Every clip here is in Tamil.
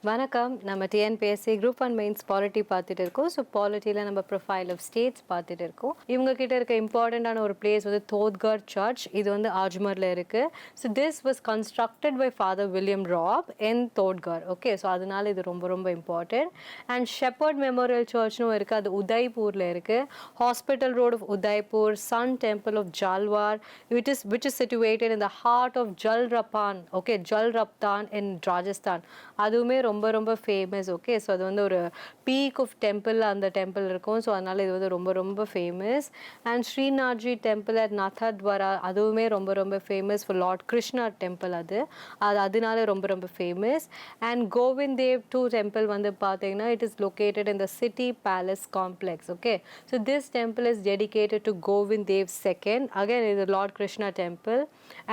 வணக்கம். நம்ம TNPSC குரூப் 1 மெயின்ஸ் பாலிட்டி பார்த்துட்டு இருக்கோம். ஸோ பாலிட்டியில் நம்ம ப்ரொஃபைல் ஆஃப் ஸ்டேட்ஸ் பார்த்துட்டு இருக்கோம். இவங்க கிட்ட இருக்க இம்பார்ட்டண்ட்டான ஒரு பிளேஸ் வந்து தோத்கர் சர்ச். இது வந்து ஆஜ்மரில் இருக்குது. So this was constructed by father William Robb in Todgarh. Okay, so அதனால இது ரொம்ப ரொம்ப இம்பார்ட்டன்ட். அண்ட் ஷெப்பர்ட் மெமோரியல் சர்ச்னும் இருக்குது. அது உதய்பூரில் இருக்குது. Hospital road of Udaipur, sun temple of Jhalawar, which is situated in the heart of Jalrapan. Okay, Jalraptan in Rajasthan. அதுவுமே ரொம்ப ரொம்ப ஃபேமஸ். ஓகே, ஸோ அது வந்து ஒரு பீக் ஆஃப் டெம்பிள், அந்த டெம்பிள் இருக்கும். ஸோ அதனால் இது வந்து ரொம்ப ரொம்ப famous. And Shrinathji temple at Nathdwara, அதுவுமே ரொம்ப ரொம்ப famous for lord Krishna temple. அதனால ரொம்ப ரொம்ப ஃபேமஸ். அண்ட் கோவிந்த் தேவ் டூ டெம்பிள் வந்து பார்த்தீங்கன்னா it is located in the city palace complex. Okay, so this temple is dedicated to Govind Dev second. Again இது lord Krishna temple.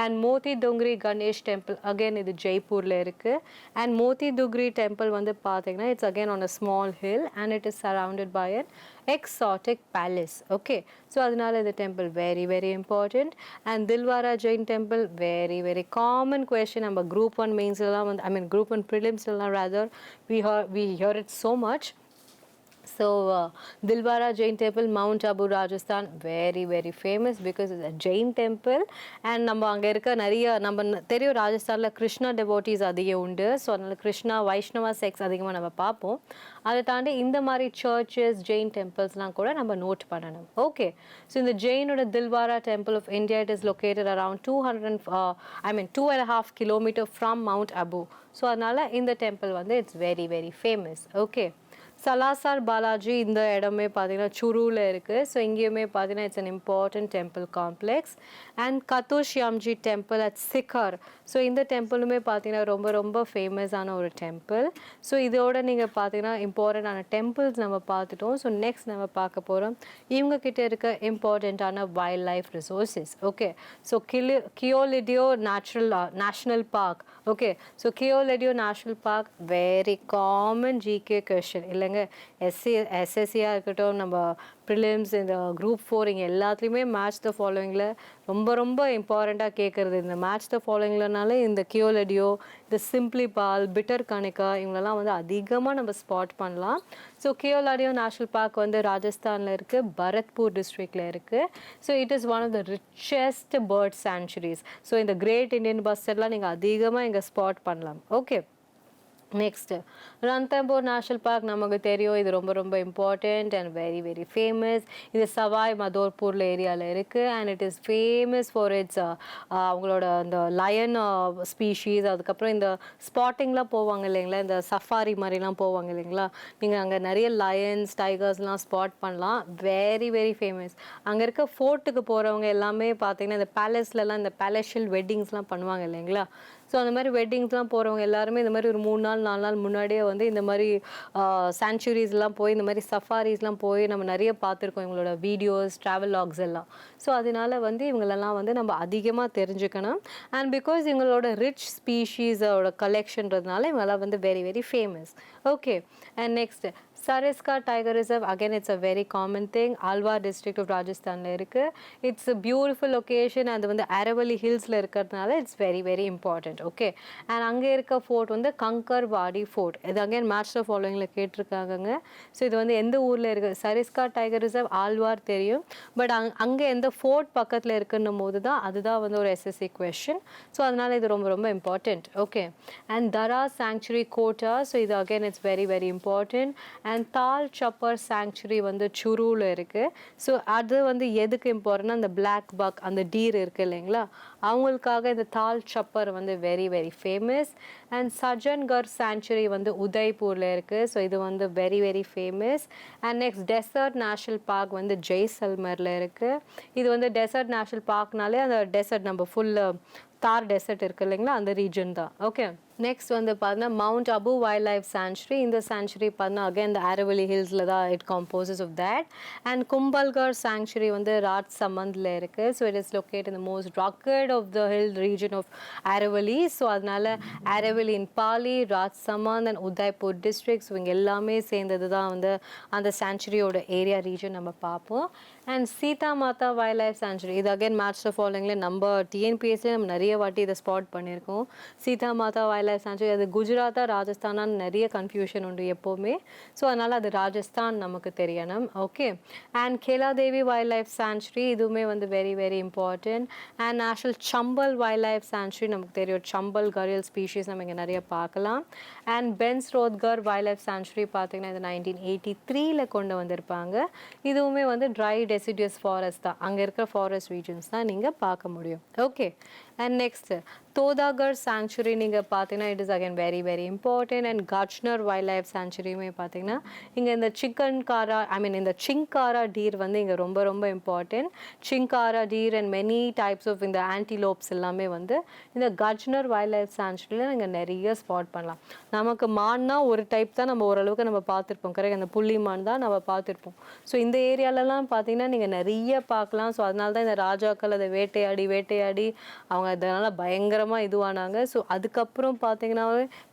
And Moti Dungri Ganesh temple, again இது ஜெய்ப்பூரில் இருக்குது. அண்ட் மோத்தி துங்ரி temple வந்து பார்த்தீங்கன்னா it's again on a small hill and it is surrounded by an exotic palace. Okay, so அதனால இந்த temple very very important. And Dilwara Jain temple, very very common question. நம்ம group 1 mains எல்லாம் வந்து group 1 prelims எல்லாம் rather we hear it so much. So Dilwara Jain temple, Mount Abu, Rajasthan, very very famous because it's a Jain temple. And நம்ம அங்கே இருக்க நிறைய நம்ம தெரியும் ராஜஸ்தானில் கிருஷ்ணா டெவோட்டீஸ் அதிகம் உண்டு. ஸோ அதனால் கிருஷ்ணா வைஷ்ணவா செக்ஸ் அதிகமாக நம்ம பார்ப்போம். அதை தாண்டி இந்த மாதிரி சர்ச்சஸ் ஜெயின் டெம்பிள்ஸ்லாம் கூட நம்ம நோட் பண்ணணும். ஓகே, ஸோ இந்த ஜெயினோட Dilwara temple of India it is located around 2.5 kilometre from Mount Abu. So அதனால் இந்த டெம்பிள் வந்து it's very very famous. Okay, Salasar Balaji இந்த இடமே பார்த்தீங்கன்னா சுருவில் இருக்குது. ஸோ இங்கேயுமே பார்த்தீங்கன்னா it's an important temple complex. And Khatushyamji temple at Sikar. So இந்த டெம்பிளுமே பார்த்தீங்கன்னா ரொம்ப ரொம்ப ஃபேமஸான ஒரு டெம்பிள். ஸோ இதோட நீங்கள் பார்த்தீங்கன்னா இம்பார்ட்டண்ட்டான டெம்பிள்ஸ் நம்ம பார்த்துட்டோம். ஸோ நெக்ஸ்ட் நம்ம பார்க்க போகிறோம் இவங்கக்கிட்ட இருக்க இம்பார்ட்டண்ட்டான wildlife resources. Okay, so Keoladeo National Park. Okay, so Keoladeo National Park very common GK question இல்லைங்க. எஸ்எஸ்சியாக இருக்கட்டும், நம்ம ப்ரிலிம்ஸ், இந்த குரூப் 4 இங்கே எல்லாத்துலேயுமே மேட்ச் த ஃபாலோவிங்கில் ரொம்ப ரொம்ப இம்பார்ட்டண்ட்டாக கேட்குறது. இந்த மேட்ச் த ஃபாலோவிங்லனாலே இந்த கியோலடியோ, இந்த சிம்பிளி பால், பிட்டர் கணிக்கா இவங்களெல்லாம் வந்து அதிகமாக நம்ம ஸ்பாட் பண்ணலாம். ஸோ கியோலாடியோ நேஷ்னல் பார்க் வந்து ராஜஸ்தானில் இருக்குது, பரத்பூர் டிஸ்ட்ரிக்டில் இருக்குது. So it is one of the richest bird sanctuaries. So இந்த கிரேட் இண்டியன் பஸ்டர்லாம் நீங்கள் அதிகமாக இங்கே ஸ்பாட் பண்ணலாம். Okay, next Ranthambore national park நமக்கு தெரியும். இது ரொம்ப ரொம்ப important and very very famous. இது சவாய் மதோர்பூரில் ஏரியாவில் இருக்குது. And it is famous for its அவங்களோட இந்த லயன் ஸ்பீஷீஸ். அதுக்கப்புறம் இந்த ஸ்பாட்டிங்லாம் போவாங்க இல்லைங்களா, இந்த சஃபாரி மாதிரிலாம் போவாங்க இல்லைங்களா, நீங்கள் அங்கே நிறைய லயன்ஸ் டைகர்ஸ்லாம் ஸ்பாட் பண்ணலாம். Very very famous. அங்கே இருக்க ஃபோர்ட்டுக்கு போகிறவங்க எல்லாமே பார்த்தீங்கன்னா இந்த பேலஸ்லலாம் இந்த பேலஷியல் வெட்டிங்ஸ்லாம் பண்ணுவாங்க இல்லைங்களா. ஸோ அந்த மாதிரி வெட்டிங்ஸ்லாம் போகிறவங்க எல்லாருமே இந்த மாதிரி ஒரு 3 நாள் 4 நாள் முன்னாடியே வந்து இந்த மாதிரி சாங்சுரிஸ்லாம் போய் இந்த மாதிரி சஃபாரிஸ்லாம் போய் நம்ம நிறைய பார்த்துருக்கோம் இவங்களோட வீடியோஸ், ட்ராவல் லாக்ஸ் எல்லாம். ஸோ அதனால வந்து இவங்களெல்லாம் வந்து நம்ம அதிகமாக தெரிஞ்சுக்கணும். அண்ட் பிகாஸ் இவங்களோட ரிச் ஸ்பீஷீஸோட கலெக்ஷன்றதுனால இவங்கெல்லாம் வந்து very very famous. Okay, and next Sariska tiger reserve. Again it's a very common thing. Alwar district of ராஜஸ்தானில் இருக்குது. It's a beautiful location. அது வந்து அரவலி ஹில்ஸில் இருக்கிறதுனால it's very very important. Okay, and அங்கே இருக்க ஃபோர்ட் வந்து கங்கர்வாடி ஃபோர்ட். இது அகேன் மேட்ச் ஆஃப் ஃபாலோவிங்கில் கேட்டிருக்காங்க. ஸோ இது வந்து எந்த ஊரில் இருக்குது? சரிஸ்கா டைகர் ரிசர்வ் ஆல்வார் தெரியும், பட் அங்கே எந்த ஃபோர்ட் பக்கத்தில் இருக்குன்னும் போது தான் அதுதான் வந்து ஒரு எஸ்எஸ்சி கொஷின். ஸோ அதனால் இது ரொம்ப ரொம்ப important. Okay, and Tura sanctuary quota. So இது again it's very very important. And dal supper sanctuary வந்து சுருவில் இருக்குது. ஸோ அது வந்து எதுக்கு இம்பார்ட்டன்ட்னா அந்த பிளாக் பக், அந்த டீர் இருக்குது இல்லைங்களா, அவங்களுக்காக இந்த தால் சப்பர் வந்து very very famous. And Sajjangarh sanctuary வந்து உதய்பூரில் இருக்குது. ஸோ இது வந்து very very famous. And next Desert National Park வந்து ஜெய்சல்மரில் இருக்குது. இது வந்து டெசர்ட் நேஷ்னல் பார்க்னாலே அந்த டெசர்ட் நம்ம ஃபுல்லு தார் டெசர்ட் இருக்குது இல்லைங்களா, அந்த ரீஜன் தான். ஓகே, நெக்ஸ்ட் வந்து பார்த்தீங்கன்னா mount Abu wild life sanctuary. இந்த சாங்சுரி பார்த்தீங்கன்னா அகேன் இந்த அரவலி ஹில்ஸில் தான் it composes of that. And Kumbhalgarh sanctuary வந்து ராஜ் சமந்தில் இருக்குது. So it is locate in the most rugged side of the hill region of Aravalli. So அதனால Aravalli in Pali, Rajsamand and Udaipur districts இவங்க எல்லாமே சேர்ந்தது தான் வந்து அந்த சாங்சுரியோட ஏரியா ரீஜன் நம்ம பார்ப்போம். And Sita Mata wild life sanctuary இது அகைன் மேட்ச் த ஃபாலோயிங்ல நம்ம டிஎன்பிஎஸ்சி நம்ம நிறைய வாட்டி இதை ஸ்பாட் பண்ணியிருக்கோம். சீதா மாதா வைல்ட் லைஃப் சாங்சுரி அது குஜராத்தா ராஜஸ்தானான்னு நிறைய கன்ஃபியூஷன் உண்டு எப்போவுமே. ஸோ அதனால் அது ராஜஸ்தான் நமக்கு தெரியணும். Okay. And Kailadevi wild life sanctuary இதுவுமே வந்து very very important. And national Chambal wild life sanctuary நமக்கு தெரியும். சம்பல் கரியல் ஸ்பீஷீஸ் நம்ம இங்கே நிறைய பார்க்கலாம். And Bhainsrorgarh wild life sanctuary பார்த்தீங்கன்னா இது 1983 கொண்டு வந்திருப்பாங்க. இதுவுமே வந்து ட்ரை டெசிடியஸ் ஃபாரஸ்ட் தான், அங்கே இருக்கிற ஃபாரஸ்ட் ரீஜன்ஸ் தான் நீங்கள் பார்க்க முடியும். Okay. And next Todgarh sanctuary நீங்கள் பார்த்தீங்கன்னா it is again very very important. And கட்ச்னர் வைல்ட் லைஃப் சாங்சுரியுமே பார்த்தீங்கன்னா இங்கே இந்த இந்த சிங்காரா டீர் வந்து இங்கே ரொம்ப ரொம்ப important. Chinkara deer and many types of இந்த ஆன்டிலோப்ஸ் எல்லாமே வந்து இந்த கட்ச்னர் வைல்ட் லைஃப் சாங்சுரியில் நீங்கள் நிறைய ஸ்பாட் பண்ணலாம். நமக்கு மான்னா ஒரு டைப் தான் நம்ம ஓரளவுக்கு நம்ம பார்த்துருப்போம், கரெக்ட்? அந்த புள்ளி மான் தான் நம்ம பார்த்துருப்போம். ஸோ இந்த ஏரியாலலாம் பார்த்தீங்கன்னா நீங்கள் நிறைய பார்க்கலாம். ஸோ அதனால தான் இந்த ராஜாக்கள் அதை வேட்டையாடி அவங்க அதனால் பயங்கரமாக இதுவானாங்க. ஸோ அதுக்கப்புறம் பார்த்தீங்கன்னா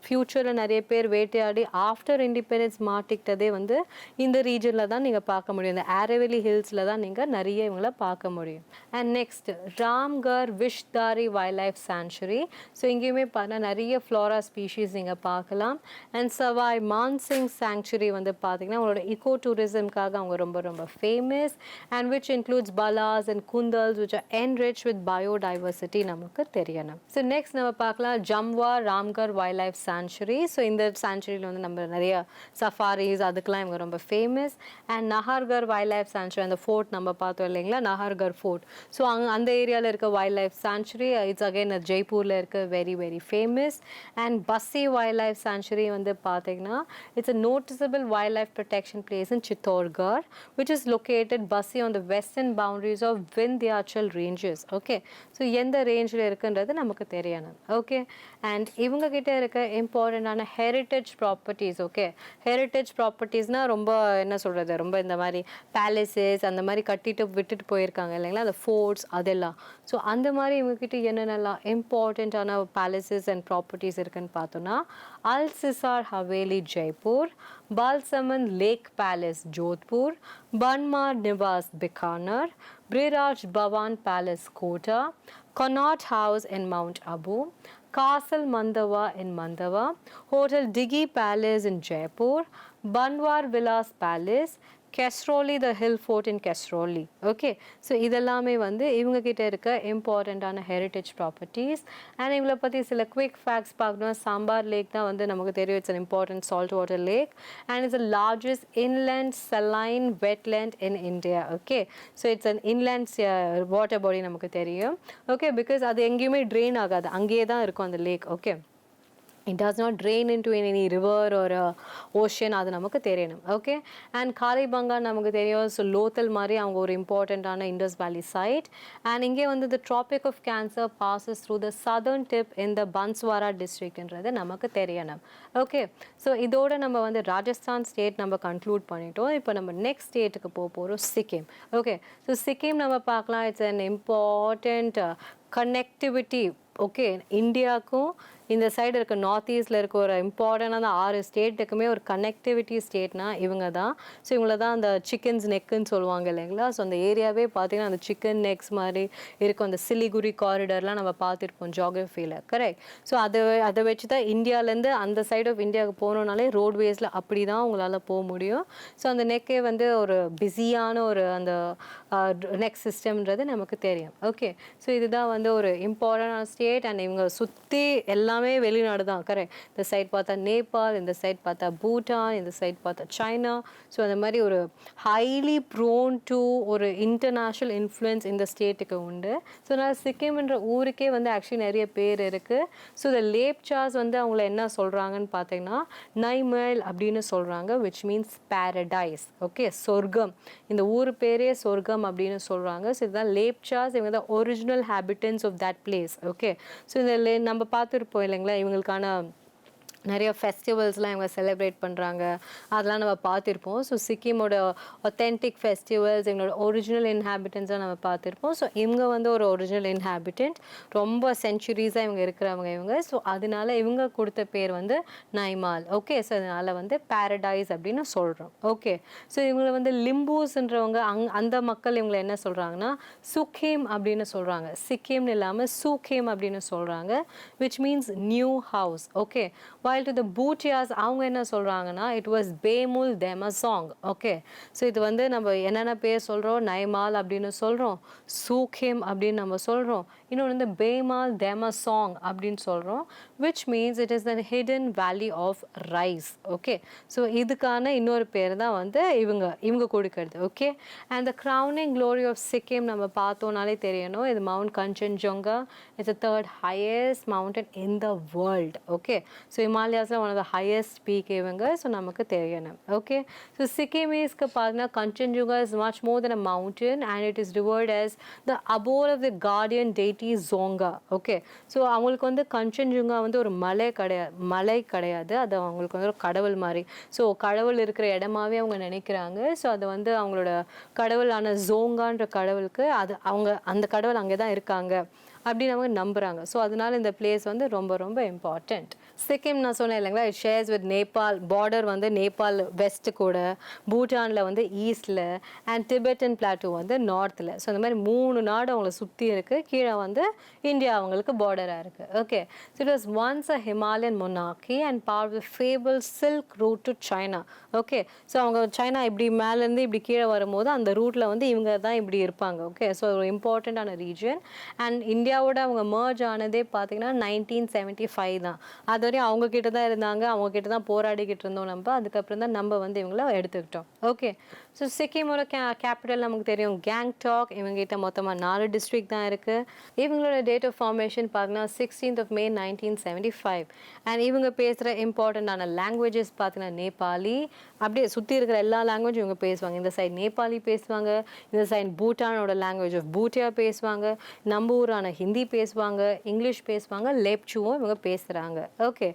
ஃப்யூச்சரில் நிறைய பேர் வேட்டையாடி ஆஃப்டர் இண்டிபெண்டன்ஸ் மாட்டிக்கிட்டதே வந்து இந்த ரீஜனில் தான் நீங்கள் பார்க்க முடியும். இந்த ஆரவெலி ஹில்ஸில் தான் நீங்கள் நிறைய இவங்கள பார்க்க முடியும். And next Ramgarh Vishdhari wild life sanctuary. So இங்கேயுமே பார்த்தா நிறைய ஃப்ளோரா ஸ்பீஷீஸ் நீங்கள் பார்க்கலாம். அண்ட் சவாய் மான்சிங் சாங்சுரி வந்து பார்த்தீங்கன்னா உங்களோட இக்கோ டூரிசம்காக அவங்க ரொம்ப ரொம்ப famous. And which includes palas and குந்தல்ஸ் which are enrich with biodiversity நமக்கு தெரியணும். ஸோ நெக்ஸ்ட் நம்ம பார்க்கலாம் Jamwa Ramgarh wild life sanctuary. So இந்த சாங்சுரியில் வந்து நம்ம நிறைய சஃபாரிஸ் அதுக்கெலாம் இவங்க ரொம்ப famous. And Nahargarh wild life sanctuary, அந்த ஃபோர்ட் நம்ம பார்த்தோம் இல்லைங்களா, நஹர்கர் ஃபோர்ட். ஸோ அந்த ஏரியாவில் இருக்க wild life sanctuary it's again ஜெய்ப்பூரில் இருக்க very very famous. And Bassi wild life sanctuary வந்து பார்த்தீங்கன்னா it's a noticeable wild life protection place in Chittorgarh which is located Bassi on the western boundaries of Vindhyachal ranges. Okay, so எந்த ரேஞ்சில் இருக்குன்றது நமக்கு தெரியணும். ஓகே. அண்ட் இவங்க கிட்ட இருக்க இம்பார்ட்டண்டான ஹெரிட்டேஜ் ப்ராப்பர்ட்டிஸ். ஓகே, ஹெரிட்டேஜ் ப்ராப்பர்ட்டிஸ்னால் ரொம்ப என்ன சொல்கிறது, ரொம்ப இந்த மாதிரி பேலஸஸ் அந்த மாதிரி கட்டிட்டு விட்டுட்டு போயிருக்காங்க இல்லைங்களா, அந்த ஃபோர்ட்ஸ் அதெல்லாம். ஸோ அந்த மாதிரி இவங்ககிட்ட என்னென்னலாம் இம்பார்ட்டண்ட்டான பேலஸஸ் அண்ட் ப்ராப்பர்ட்டிஸ் இருக்குன்னு பார்த்தோன்னா Alsisar haveli Jaipur, Balsamand Lake Palace Jodhpur, Bhanwar Niwas Bikaner, Briraj Bhavan Palace Kota, Connaught House in Mount Abu, Castle Mandava in Mandava, Hotel Diggy Palace in Jaipur, Banwar Villas Palace, Kesroli the Hill Fort in Kesroli. Okay. So இதெல்லாமே வந்து இவங்க கிட்ட இருக்க இம்பார்ட்டண்ட்டான ஹெரிட்டேஜ் ப்ராப்பர்ட்டிஸ். அண்ட் இவங்களை பற்றி சில குவிக் ஃபேக்ட்ஸ் பார்க்கணும். சாம்பார் லேக் தான் வந்து நமக்கு தெரியும், it's an important salt water lakh and it's the largest inland saline wetland in India. Okay. So it's an inland water body நமக்கு தெரியும். ஓகே, பிகாஸ் அது எங்கேயுமே ட்ரெயின் ஆகாது, அங்கேயே தான் இருக்கும் அந்த lake. Okay, it does not drain into any river or ocean, அது நமக்கு தெரியணும். ஓகே. அண்ட் காலிபங்கா நமக்கு தெரியும். ஸோ லோத்தல் மாதிரி அவங்க ஒரு இம்பார்ட்டண்ட்டான இண்டஸ் வேலி சைட். அண்ட் இங்கே வந்து the Tropic of Cancer passes through the southern tip in the Banswara டிஸ்ட்ரிக்ட்ன்றது நமக்கு தெரியணும். ஓகே. ஸோ இதோட நம்ம வந்து ராஜஸ்தான் ஸ்டேட் நம்ம கன்க்ளூட் பண்ணிட்டோம். இப்போ நம்ம நெக்ஸ்ட் ஸ்டேட்டுக்கு போகிறோம், சிக்கிம். ஓகே. ஸோ சிக்கிம் நம்ம பார்க்கலாம், it's an important connectivity. Okay, இந்தியாவுக்கும் இந்த சைடு இருக்க நார்த் ஈஸ்டில் இருக்க ஒரு இம்பார்ட்டண்டான 6 ஸ்டேட்டுக்குமே ஒரு கனெக்டிவிட்டி ஸ்டேட்னா இவங்க தான். ஸோ இவங்கள தான் அந்த சிக்கன்ஸ் நெக்குன்னு சொல்லுவாங்க இல்லைங்களா. ஸோ அந்த ஏரியாவே பார்த்தீங்கன்னா அந்த சிக்கன் நெக்ஸ் மாதிரி இருக்கும். அந்த சிலிகுரி காரிடர்லாம் நம்ம பார்த்துருப்போம் ஜியாகிரஃபியில், கரெக்ட். ஸோ அதை வச்சு தான் இந்தியாவிலேருந்து அந்த சைடு ஆஃப் இந்தியாவுக்கு போகணுன்னாலே ரோட்வேஸில் அப்படி தான் உங்களால் போக முடியும். ஸோ அந்த நெக்கே வந்து ஒரு பிஸியான ஒரு அந்த நெக் சிஸ்டம்ன்றது நமக்கு தெரியும். ஓகே. ஸோ இதுதான் வந்து ஒரு இம்பார்ட்டண்டான ஸ்டேட். அண்ட் இவங்க சுற்றி எல்லாமே வெளிநாடு தான், கரெக்ட். இந்த சைட் பார்த்தா நேபாள், இந்த சைட் பார்த்தா பூட்டான், இந்த சைட் பார்த்தா சைனா. ஸோ அந்த மாதிரி ஒரு ஹைலி ப்ரோன் டு ஒரு இன்டர்நேஷ்னல் இன்ஃப்ளூயன்ஸ் இந்த ஸ்டேட்டுக்கு உண்டு. ஸோ அதனால் சிக்கிம்ன்ற ஊருக்கே வந்து ஆக்சுவலி நிறைய பேர் இருக்குது. ஸோ இந்த லேப்சாஸ் வந்து அவங்கள என்ன சொல்கிறாங்கன்னு பார்த்தீங்கன்னா நைமல் அப்படின்னு சொல்கிறாங்க, விச் மீன்ஸ் பேரடைஸ். ஓகே, சொர்க்கம். இந்த ஊர் பேரே சொர்க்கம் அப்படின்னு சொல்கிறாங்க. ஸோ இதுதான் லேப்சாஸ், இவங்க தான் original habitants of that place. Okay. So இந்த நம்ம பார்த்துருப்போம் இல்லைங்களா, இவங்களுக்கான நிறைய ஃபெஸ்டிவல்ஸ்லாம் இவங்க செலிப்ரேட் பண்ணுறாங்க, அதெல்லாம் நம்ம பார்த்துருப்போம். ஸோ சிக்கிமோட ஒத்தென்டிக் ஃபெஸ்டிவல்ஸ், எங்களோட ஒரிஜினல் இன்ஹாபிட்டன்ஸாக நம்ம பார்த்துருப்போம். ஸோ இவங்க வந்து ஒரு ஒரிஜினல் இன்ஹாபிட்டன்ட், ரொம்ப சென்ச்சுரிஸாக இவங்க இருக்கிறவங்க இவங்க. ஸோ அதனால இவங்க கொடுத்த பேர் வந்து நைமால். ஓகே, ஸோ அதனால் வந்து பேரடைஸ் அப்படின்னு சொல்கிறோம். ஓகே, ஸோ இவங்களை வந்து லிம்பூஸ்ன்றவங்க அந்த மக்கள் இவங்களை என்ன சொல்கிறாங்கன்னா சுக்கேம் அப்படின்னு சொல்கிறாங்க. சிக்கிம்னு இல்லாமல் சூக்கேம் அப்படின்னு சொல்கிறாங்க, which means new house. Okay, while to the Bhutias அவங்க என்ன சொல்கிறாங்கன்னா it was Bemul Demasong. Okay, so இது வந்து நம்ம என்னென்ன பேர் சொல்கிறோம், நைமால் அப்படின்னு சொல்கிறோம், சூக்கேம் அப்படின்னு நம்ம சொல்கிறோம், இன்னொன்று வந்து பேமால் டெமசாங் அப்படின்னு சொல்கிறோம், which means it is the hidden valley of rice. Okay, so இதுக்கான இன்னொரு பேர் தான் வந்து இவங்க கொடுக்கறது. Okay, and the crowning glory of Sikkim நம்ம பார்த்தோன்னாலே தெரியணும், இது mount Kanchenjunga. It's the third highest mountain in the world. Okay, so ஹிமாலயாஸில் one of the highest peak இவங்க. ஸோ நமக்கு தெரியணும். ஓகே, ஸோ சிக்கிமீஸ்க்கு பார்த்தீங்கன்னா Kanchenjunga is much more than a mountain and it is revered as the abode of the guardian deity Zonga. Okay, so அவங்களுக்கு வந்து கஞ்சன்ஜுங்கா வந்து ஒரு மலை கிடையாது, அது அவங்களுக்கு வந்து ஒரு கடவுள் மாதிரி. ஸோ கடவுள் இருக்கிற இடமாவே அவங்க நினைக்கிறாங்க. ஸோ அது வந்து அவங்களோட கடவுளான ஜோங்கான்ற கடவுளுக்கு அவங்க அந்த கடவுள் அங்கே தான் இருக்காங்க அப்படின்னு அவங்க நம்புகிறாங்க. ஸோ அதனால இந்த பிளேஸ் வந்து ரொம்ப ரொம்ப இம்பார்ட்டண்ட். சிக்கிம் நான் சொன்னேன் இல்லைங்களா, it shares with Nepal, border வந்து நேபாள் வெஸ்ட்டு கூட, பூட்டானில் வந்து ஈஸ்டில், அண்ட் டிபெட்டன் பிளாட்டூ வந்து நார்த்தில். ஸோ இந்த மாதிரி 3 நாடு அவங்கள சுற்றி இருக்குது. கீழே வந்து இந்தியா அவங்களுக்கு பார்டராக இருக்குது. Okay, so it was once a Himalayan monarchy and part of the fabled silk route to China. Okay, so அவங்க சைனா இப்படி மேலேருந்து இப்படி கீழே வரும்போது அந்த ரூட்டில் வந்து இவங்க தான் இப்படி இருப்பாங்க. ஓகே, ஸோ ஒரு இம்பார்ட்டண்ட்டான ரீஜன். அண்ட் இந்தியாவோட அவங்க மர்ஜ் ஆனதே பார்த்தீங்கன்னா 1975 தான். அது வரையும் அவங்க கிட்ட தான் இருந்தாங்க, அவங்க கிட்ட தான் போராடிக்கிட்டு இருந்தோம் நம்ம. அதுக்கப்புறம் தான் நம்ம வந்து இவங்கள எடுத்துக்கிட்டோம். ஓகே, ஸோ சிக்கிமோட கேபிட்டல் நமக்கு தெரியும் கேங்டாக். இவங்ககிட்ட மொத்தமாக 4 டிஸ்ட்ரிக்ட் தான் இருக்குது. இவங்களோட டேட் ஆஃப் ஃபார்மேஷன் பார்த்தீங்கன்னா 16th of May 1975. அண்ட் இவங்க பேசுகிற இம்பார்ட்டண்ட்டான லாங்குவேஜஸ் பார்த்தீங்கன்னா நேபாளி. அப்படியே சுற்றி இருக்கிற எல்லா லாங்குவேஜும் இவங்க பேசுவாங்க. இந்த சைடு நேபாளி பேசுவாங்க, இந்த சைடு பூட்டானோட லாங்குவேஜ் ஆஃப் பூட்டியா பேசுவாங்க, நம்ம ஊரான ஹிந்தி பேசுவாங்க, இங்கிலீஷ் பேசுவாங்க, லேப்சுவும் இவங்க பேசுகிறாங்க. ஓகே,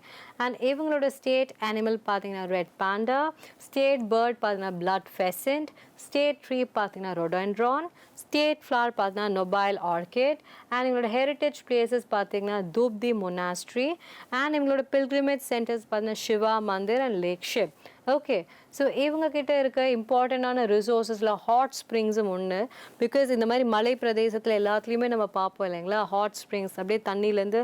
அண்ட் இவங்களோட ஸ்டேட் அனிமல் பார்த்தீங்கன்னா ரெட் பாண்டா, ஸ்டேட் பேர்ட் பார்த்தீங்கன்னா பிளட் ஃபெசன்ட், ஸ்டேட் ட்ரீ பார்த்தீங்கன்னா ரொடோன்ட்ரான், ஸ்டேட் ஃப்ளவர் பார்த்தீங்கன்னா நொபைல் ஆர்கிட், அண்ட் இவங்களோட ஹெரிட்டேஜ் பிளேசஸ் பார்த்தீங்கன்னா தூப்தி மொனாஸ்ட்ரி, அண்ட் இவங்களோட பில்கிரிமேஜ் சென்டர்ஸ் பார்த்தீங்கன்னா Shiva mandir and lake ship. Okay, so இவங்க கிட்ட இருக்க இம்பார்ட்டண்ட்டான ரிசோர்ஸஸில் ஹாட் ஸ்ப்ரிங்ஸும் ஒன்று. பிகாஸ் இந்த மாதிரி மலை பிரதேசத்தில் எல்லாத்துலேயுமே நம்ம பார்ப்போம் இல்லைங்களா, ஹாட் ஸ்ப்ரிங்ஸ் அப்படியே தண்ணியிலேருந்து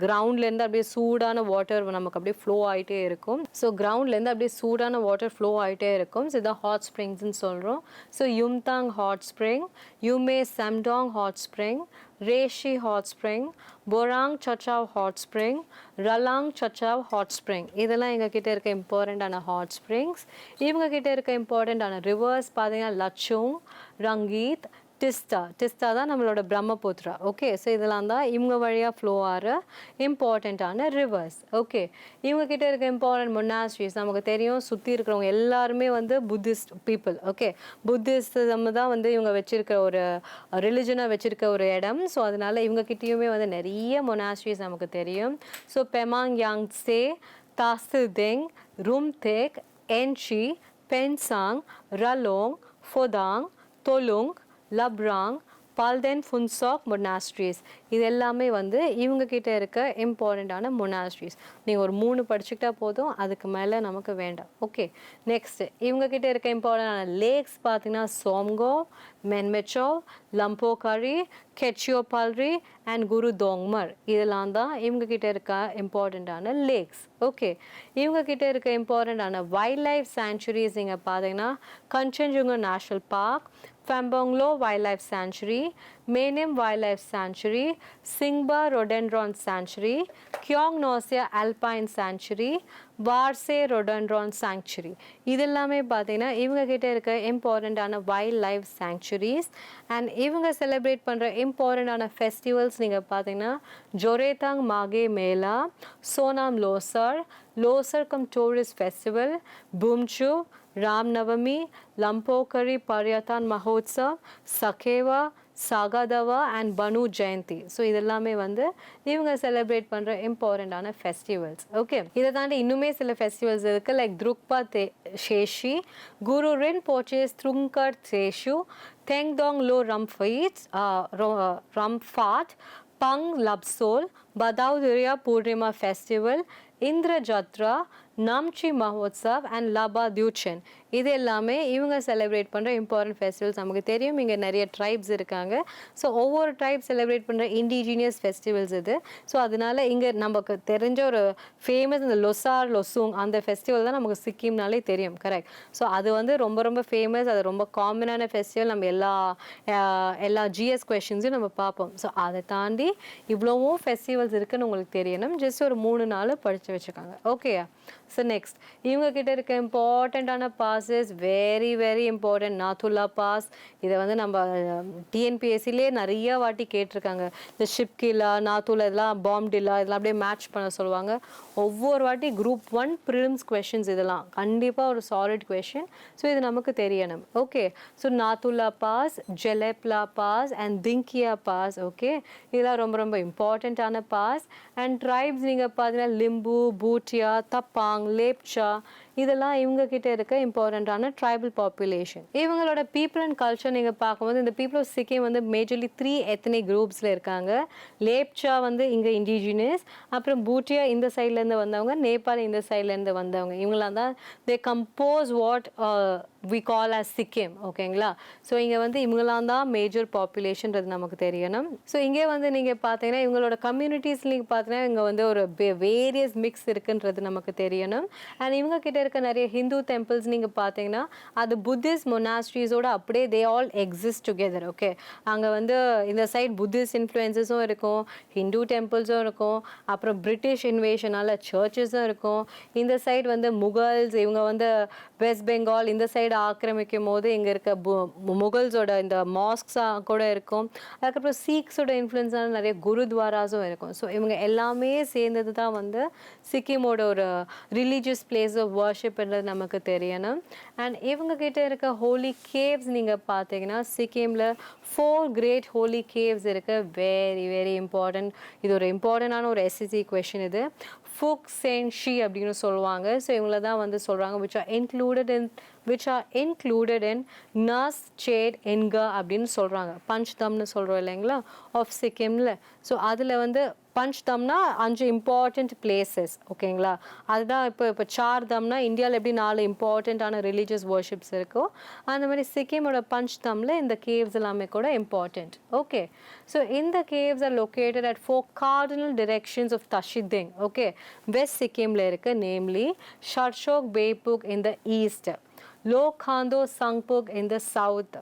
கிரவுண்ட்லேருந்து அப்படியே சூடான வாட்டர் நமக்கு அப்படியே ஃப்ளோ ஆகிட்டே இருக்கும். ஸோ கிரவுண்ட்லேருந்து அப்படியே சூடான வாட்டர் ஃப்ளோ ஆகிட்டே இருக்கும். ஸோ இதான் ஹாட் ஸ்ப்ரிங்ஸ்ன்னு சொல்கிறோம். So Yumthang hot spring, Yumey Samdong hot spring, Reshi hot spring, Borong Tsachu hot spring, Ralang Tsachu hot spring, இதெல்லாம் எங்ககிட்ட இருக்க இம்பார்ட்டண்ட்டான ஹாட் ஸ்ப்ரிங்ஸ். இவங்க கிட்ட இருக்க இம்பார்ட்டண்ட்டான ரிவர்ஸ் பார்த்தீங்கன்னா லச்சுங், ரங்கீத், டிஸ்டா தான் நம்மளோட பிரம்மபுத்திரா. ஓகே, ஸோ இதெல்லாம் தான் இவங்க வழியாக ஃப்ளோ ஆகிற இம்பார்ட்டண்ட்டான ரிவர்ஸ். ஓகே, இவங்க கிட்ட இருக்க இம்பார்ட்டன்ட் மொனாஸ்ட்ரிஸ் நமக்கு தெரியும். சுற்றி இருக்கிறவங்க எல்லாருமே வந்து புத்திஸ்ட் பீப்புள். ஓகே, புத்திஸ்டம் தான் வந்து இவங்க வச்சிருக்க ஒரு ரிலிஜனாக வச்சிருக்க ஒரு இடம். ஸோ அதனால இவங்க கிட்டேயுமே வந்து நிறைய மொனாஸ்ட்ரிஸ் நமக்கு தெரியும். ஸோ பெமாங் யாங்சே, தாஸ்தெங், ரூம்தேக், என்ஷி, பென்சாங், ரலோங், ஃபோதாங், தொலுங், லப்ராங், பால்தென் ஃபுன்சாக் மொனாஸ்ட்ரிஸ், இது எல்லாமே வந்து இவங்க கிட்ட இருக்க இம்பார்ட்டண்ட்டான மொனாஸ்ட்ரிஸ். நீங்கள் ஒரு 3 படிச்சுக்கிட்டா போதும், அதுக்கு மேலே நமக்கு வேண்டாம். ஓகே, நெக்ஸ்ட் இவங்க கிட்ட இருக்க இம்பார்ட்டண்டான லேக்ஸ் பார்த்தீங்கன்னா சோம்கோ, மென்மெச்சோ, லம்போகாரி, கெச்சியோபால்ரி அண்ட் குரு தோங்மர், இதெல்லாம் தான் இவங்க கிட்ட இருக்க இம்பார்ட்டண்ட்டான லேக்ஸ். ஓகே, இவங்க கிட்ட இருக்க இம்பார்ட்டண்ட்டான வைல்ட் லைஃப் சாங்சுரிஸ் நீங்கள் பார்த்தீங்கன்னா Kanchenjunga national park, Fambonglho wild life sanctuary, Maenam wild life sanctuary, Singba rhododendron sanctuary, Kyongnosla alpine sanctuary, Varsey rhododendron sanctuary, இதெல்லாமே பார்த்தீங்கன்னா இவங்க கிட்ட இருக்க இம்பார்ட்டண்ட்டான வைல்ட் லைஃப் சாங்சுரிஸ். அண்ட் இவங்க செலிப்ரேட் பண்ணுற இம்பார்ட்டண்ட்டான ஃபெஸ்டிவல்ஸ் நீங்கள் பார்த்தீங்கன்னா Jorethang Maghe Mela, Sonam Losar cum tourist festival, Bumchu, Ramnavami, Lampokhari Paryatan Mahotsav, Sakewa, Sagadava and Banu Jayanti. So இதெல்லாமே வந்து இவங்க செலிப்ரேட் பண்ணுற இம்பார்ட்டண்ட்டான ஃபெஸ்டிவல்ஸ். ஓகே, இதை தாண்டி இன்னுமே சில ஃபெஸ்டிவல்ஸ் இருக்குது. Like Drukpa Tsheshi, Guru Rinpoche's Thrungkar Tshechu, Tendong Lho Rumfaat, Pang Lhabsol, Bhadauduriya Purnima festival, Indra Jatra, Namchi Mahotsav and Lhabab Dhuechen. இது எல்லாமே இவங்க செலிப்ரேட் பண்ணுற இம்பார்ட்டன்ட் ஃபெஸ்டிவல்ஸ். நமக்கு தெரியும் இங்கே நிறைய ட்ரைப்ஸ் இருக்காங்க. ஸோ ஒவ்வொரு ட்ரைப் செலிப்ரேட் பண்ணுற இண்டிஜினியஸ் ஃபெஸ்டிவல்ஸ் இது. ஸோ அதனால இங்கே நமக்கு தெரிஞ்ச ஒரு ஃபேமஸ் இந்த லொசார் லொசூங் அந்த ஃபெஸ்டிவல் தான் நமக்கு சிக்கிம்னாலே தெரியும். கரெக்ட். ஸோ அது வந்து ரொம்ப ரொம்ப ஃபேமஸ். அது ரொம்ப காமனான ஃபெஸ்டிவல். நம்ம எல்லா ஜிஎஸ் கொஷின்ஸையும் நம்ம பார்ப்போம். ஸோ அதை தாண்டி இவ்வளவும் ஃபெஸ்டிவல்ஸ் இருக்குன்னு உங்களுக்கு தெரியணும். ஜஸ்ட் ஒரு 3 நாள் படித்து வச்சுக்காங்க. ஓகேயா? ஸோ நெக்ஸ்ட் இவங்க கிட்ட இருக்க இம்பார்ட்டண்ட்டான passes, very very important Nathula pass. இதை வந்து நம்ம டிஎன்பிஎஸ்சிலே நிறைய வாட்டி கேட்டிருக்காங்க. இந்த ஷிப்கிலா, நாத்துல்லா, இதெல்லாம் பாம்டில்லா, இதெல்லாம் அப்படியே மேட்ச் பண்ண சொல்லுவாங்க. ஒவ்வொரு வாட்டி குரூப் 1 ப்ரிலிம்ஸ் கொஷின்ஸ் இதெல்லாம் கண்டிப்பாக ஒரு சாலிட் கொஷின். ஸோ இது நமக்கு தெரியணும். Okay, so Nathula pass, Jelepla pass and Tingia pass. Okay, இதெல்லாம் ரொம்ப ரொம்ப இம்பார்ட்டண்ட்டான பாஸ். அண்ட் ட்ரைப்ஸ் நீங்கள் பார்த்தீங்கன்னா லிம்பு, பூட்டியா, தப்பாங், லேப்சா, இதெல்லாம் இவங்க கிட்ட இருக்க இம்பார்ட்டண்ட்டான ட்ரைபல் பாப்புலேஷன். இவங்களோட பீப்புள் அண்ட் கல்ச்சர் நீங்கள் பார்க்கும்போது இந்த பீப்புள் ஆஃப் சிக்கிம் வந்து மேஜர்லி 3 எத்தனிக் குரூப்ஸில் இருக்காங்க. லேப்சா வந்து இங்கே இண்டிஜினியஸ், அப்புறம் பூட்டியா இந்த சைட்லேருந்து வந்தவங்க, நேபாள் இந்த சைட்லேருந்து வந்தவங்க. இவங்களாம் தான் they compose what we call as Sikkim. ஓகேங்களா? ஸோ இங்கே வந்து இவங்களாம் தான் மேஜர் பாப்புலேஷன்றது நமக்கு தெரியணும். ஸோ இங்கே வந்து நீங்கள் பார்த்தீங்கன்னா இவங்களோட கம்யூனிட்டிஸ் நீங்கள் பார்த்தீங்கன்னா இங்கே வந்து ஒரு வேரியஸ் மிக்ஸ் இருக்குன்றது நமக்கு தெரியணும். அண்ட் இவங்க கிட்ட இருக்க நிறைய ஹிந்து டெம்பிள்ஸ் நீங்கள் பார்த்தீங்கன்னா அது புத்திஸ்ட் மொனாஸ்ட்ரிஸோட அப்படியே they all exist together. Okay, அங்கே வந்து இந்த சைட் புத்திஸ்ட் இன்ஃப்ளூயன்சஸும் இருக்கும், ஹிந்து டெம்பிள்ஸும் இருக்கும், அப்புறம் பிரிட்டிஷ் இன்வேஷனால் சர்ச்சஸும் இருக்கும். இந்த சைடு வந்து முகல்ஸ், இவங்க வந்து வெஸ்ட் பெங்கால் இந்த சைடு ஆக்கிரமிக்கும் போது இங்கே இருக்க முகல்ஸோட இந்த மாஸ்க்ஸாக கூட இருக்கும். அதுக்கப்புறம் சீக்ஸோட இன்ஃப்ளூயன்ஸான நிறைய குருத்வாராஸும் இருக்கும். ஸோ இவங்க எல்லாமே சேர்ந்தது தான் வந்து சிக்கிமோட ஒரு ரிலீஜியஸ் பிளேஸ் ஆஃப் வர்ஷிப்ன்றது நமக்கு தெரியணும். அண்ட் இவங்க கிட்ட இருக்க ஹோலி கேவ்ஸ் நீங்கள் பார்த்தீங்கன்னா சிக்கிமில் 4 கிரேட் ஹோலி கேவ்ஸ் இருக்கு. Very very important. இது ஒரு இம்பார்ட்டண்டான ஒரு எஸ்எஸ்சி கொஷின். இது ஃபுக் சென்ஷி அப்படின்னு சொல்லுவாங்க. ஸோ இவங்கள தான் வந்து சொல்கிறாங்க which are included in Nas Ched Enga அப்படின்னு சொல்கிறாங்க. பஞ்ச்தம்னு சொல்கிறோம் இல்லைங்களா ஆஃப் சிக்கிமில். ஸோ அதில் வந்து பஞ்ச்தம்னா 5 இம்பார்ட்டண்ட் பிளேசஸ். ஓகேங்களா? அதுதான் இப்போ சார்தம்னா இந்தியாவில் எப்படி 4 இம்பார்ட்டண்ட்டான ரிலீஜியஸ் வர்ஷிப்ஸ் இருக்கோ அந்த மாதிரி சிக்கிமோட பஞ்ச்தமில் இந்த கேவ்ஸ் எல்லாமே கூட இம்பார்ட்டண்ட். ஓகே, ஸோ இந்த caves are located at 4 cardinal directions of Tashiding. Okay, west சிக்கிமில் இருக்கு. Namely Sharchok Bephuk in the east, Lokhando Sangpuk in the south,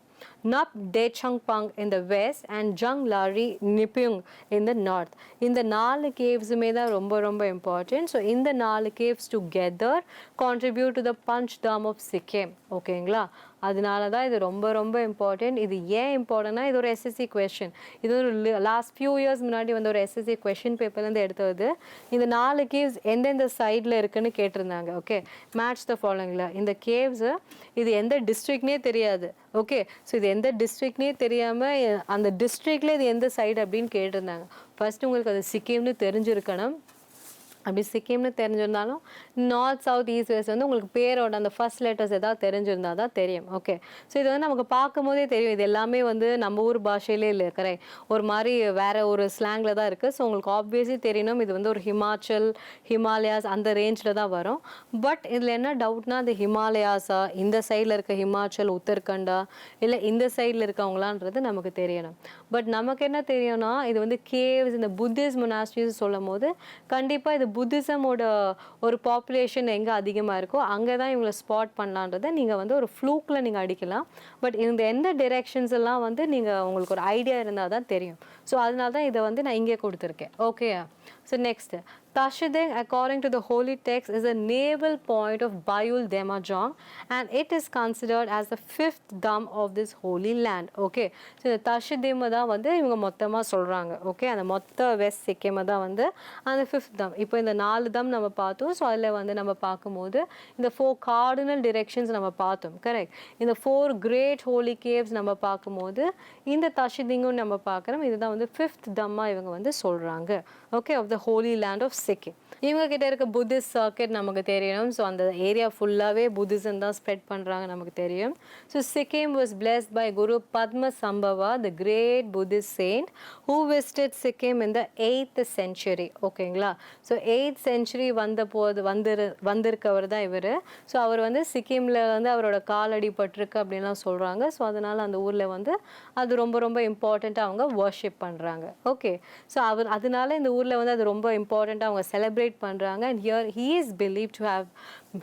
Nap Dechangpang in the west and Jang Lari Nipung in the north. இந்த 4 கேவ்ஸுமே தான் ரொம்ப ரொம்ப இம்பார்ட்டன்ட். ஸோ இந்த 4 caves together contribute to the Panchdham of Sikkim. ஓகேங்களா? அதனால தான் இது ரொம்ப ரொம்ப இம்பார்ட்டன்ட். இது ஏன் இம்பார்ட்டன்ட்னா இது ஒரு எஸ்எஸ்சி கொஷின். இது ஒரு லாஸ்ட் ஃபியூ இயர்ஸ் முன்னாடி வந்து ஒரு எஸ்எஸ்சி கொஷின் பேப்பர்லேருந்து எடுத்தது. இந்த 4 கேவ்ஸ் எந்தெந்த சைடில் இருக்குன்னு கேட்டிருந்தாங்க. ஓகே, மேட்ச் த ஃபாலோயிங்கில் இந்த கேவ்ஸு இது எந்த டிஸ்ட்ரிக்ட்னே தெரியாது. ஓகே, ஸோ இது எந்த டிஸ்ட்ரிக்ட்னே தெரியாமல் அந்த டிஸ்ட்ரிக்ட்ல இது எந்த சைடு அப்படின்னு கேட்டிருந்தாங்க. ஃபர்ஸ்ட் உங்களுக்கு அது சிக்கிம்னு தெரிஞ்சிருக்கணும். அப்படி சிக்கிம்னு தெரிஞ்சிருந்தாலும் நார்த் சவுத் ஈஸ்ட் வெஸ்ட் வந்து உங்களுக்கு பேரோட அந்த ஃபர்ஸ்ட் லெட்டர்ஸ் ஏதாவது தெரிஞ்சிருந்தா தான் தெரியும். ஓகே, ஸோ இது வந்து நமக்கு பார்க்கும் போதே தெரியும் இது எல்லாமே வந்து நம்ம ஊர் பாஷையிலே இல்லை. கரெக்ட், ஒரு மாதிரி வேற ஒரு ஸ்லாங்கில் தான் இருக்குது. ஸோ உங்களுக்கு ஆப்வியஸ்லி தெரியணும் இது வந்து ஒரு ஹிமாலயாஸ் அந்த ரேஞ்சில் தான் வரும். பட் இதில் என்ன டவுட்னா அந்த ஹிமாலயாஸா, இந்த சைடில் இருக்க ஹிமாச்சல் உத்தரகண்டா, இல்லை இந்த சைடில் இருக்கவங்களான்றது நமக்கு தெரியணும். பட் நமக்கு என்ன தெரியும்னா இது வந்து கேவ்ஸ் இந்த புத்திஸ்ட் மொனாஸ்ட்ரிஸ் சொல்லும் போது கண்டிப்பாக இது புத்திசமோட ஒரு பாப்புலேஷன் எங்கே அதிகமாக இருக்கோ அங்கே தான் இவங்களை ஸ்பாட் பண்ணலான்றதை நீங்கள் வந்து ஒரு ஃப்ளூக்கில் நீங்கள் அடிக்கலாம். பட் இந்த எந்த டிரெக்ஷன்ஸ் எல்லாம் வந்து நீங்கள் உங்களுக்கு ஒரு ஐடியா இருந்தால் தான் தெரியும். ஸோ அதனால தான் இதை வந்து நான் இங்கே கொடுத்துருக்கேன். Okay, So next, Tashideng, according to the holy text, is a naval point of Bayul Demajong, and it is considered as the fifth dam of this holy land. Okay, so the Tashidem தான் வந்து இவங்க மொத்தமா சொல்றாங்க. Okay, அந்த மொத்த வெஸ்ட் சிக்கிம் தான் வந்து அந்த ஃபிஃப்த் தம். இப்போ இந்த 4 தம் நம்ம பார்த்தோம். ஸோ அதில் வந்து நம்ம பார்க்கும்போது இந்த 4 கார்டினல் டிரெக்ஷன்ஸ் நம்ம பார்த்தோம். கரெக்ட். இந்த 4 கிரேட் ஹோலி கேவ்ஸ் நம்ம பார்க்கும்போது இந்த தஷிதிங்கும் நம்ம பார்க்குறோம். இதுதான் வந்து ஃபிஃப்த் தம்மா இவங்க வந்து சொல்றாங்க. Okay, of the holy land of Sikkim. இவங்க கிட்ட இருக்க புத்திஸ்ட் சர்க்கிட் நமக்கு தெரியணும். ஸோ அந்த ஏரியா ஃபுல்லாகவே புத்திசம் தான் ஸ்ப்ரெட் பண்ணுறாங்க நமக்கு தெரியும். So Sikkim was blessed by Guru Padma Sambhava, the great Buddhist saint who visited Sikkim in the 8th century. ஓகேங்களா? ஸோ 8th century வந்திருக்கவர் தான் இவர். ஸோ அவர் வந்து சிக்கிமில் வந்து அவரோட காலடி பட்டிருக்கு அப்படின்லாம் சொல்கிறாங்க. ஸோ அதனால் அந்த ஊரில் வந்து அது ரொம்ப ரொம்ப இம்பார்ட்டண்ட்டாக அவங்க வர்ஷிப் பண்ணுறாங்க. ஓகே, ஸோ அதனால இந்த ஊரில் வந்து அது ரொம்ப இம்பார்ட்டண்ட்டாக அவங்க செலிப்ரேட் பண்றாங்க. And here he is believed to have